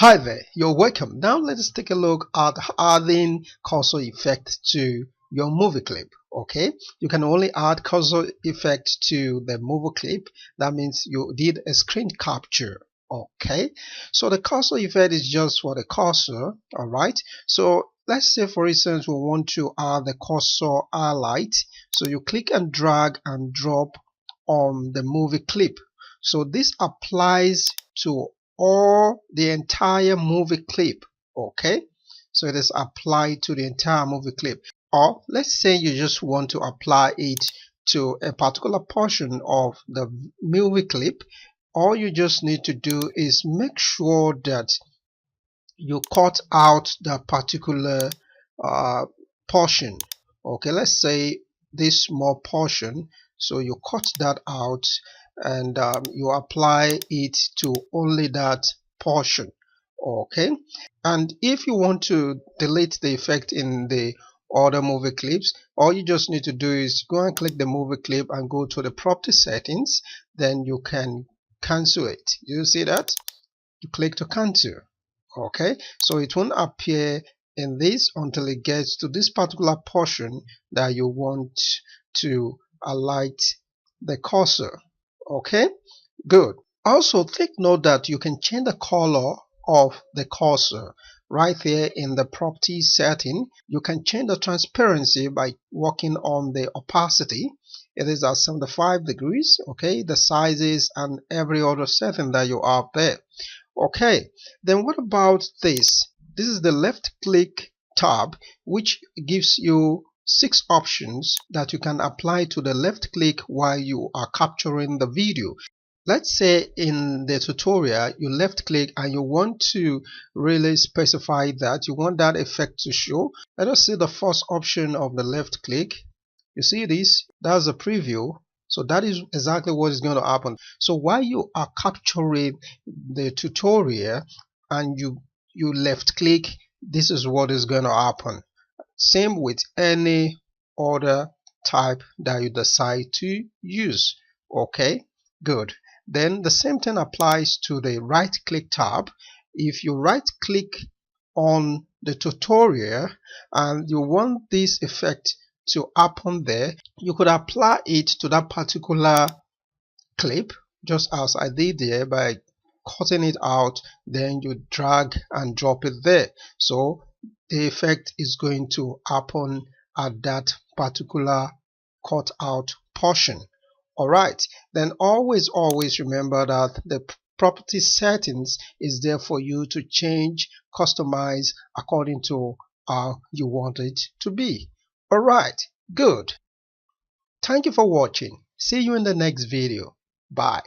Hi there, you're welcome. Now let us take a look at adding cursor effect to your movie clip. Okay, you can only add cursor effect to the movie clip. That means you did a screen capture. Okay, so the cursor effect is just for the cursor. All right, so let's say for instance we want to add the cursor highlight. So you click and drag and drop on the movie clip. So this applies to or the entire movie clip. Okay, so it is applied to the entire movie clip. Or let's say you just want to apply it to a particular portion of the movie clip. All you just need to do is make sure that you cut out that particular portion. Okay, let's say this small portion, so you cut that out and you apply it to only that portion. Okay, and if you want to delete the effect in the other movie clips, all you just need to do is go and click the movie clip and go to the property settings. Then you can cancel it. You see that? You click to cancel. Okay, so it won't appear in this until it gets to this particular portion that you want to highlight the cursor. Okay, good. Also take note that you can change the color of the cursor right here in the property setting. You can change the transparency by working on the opacity. It is at 75 degrees. Okay, the sizes and every other setting that you have there. Okay, then what about this? This is the left click tab, which gives you 6 options that you can apply to the left click while you are capturing the video. Let's say in the tutorial you left click and you want to really specify that you want that effect to show. Let us see the first option of the left click. You see this? That's a preview. So that is exactly what is going to happen. So while you are capturing the tutorial and you left click, this is what is going to happen. Same with any other type that you decide to use. Okay, good. Then the same thing applies to the right click tab. If you right click on the tutorial and you want this effect to happen there, you could apply it to that particular clip just as I did there by cutting it out, then you drag and drop it there. So the effect is going to happen at that particular cut out portion. Alright, then always remember that the property settings is there for you to change, customize according to how you want it to be. Alright, good. Thank you for watching. See you in the next video. Bye.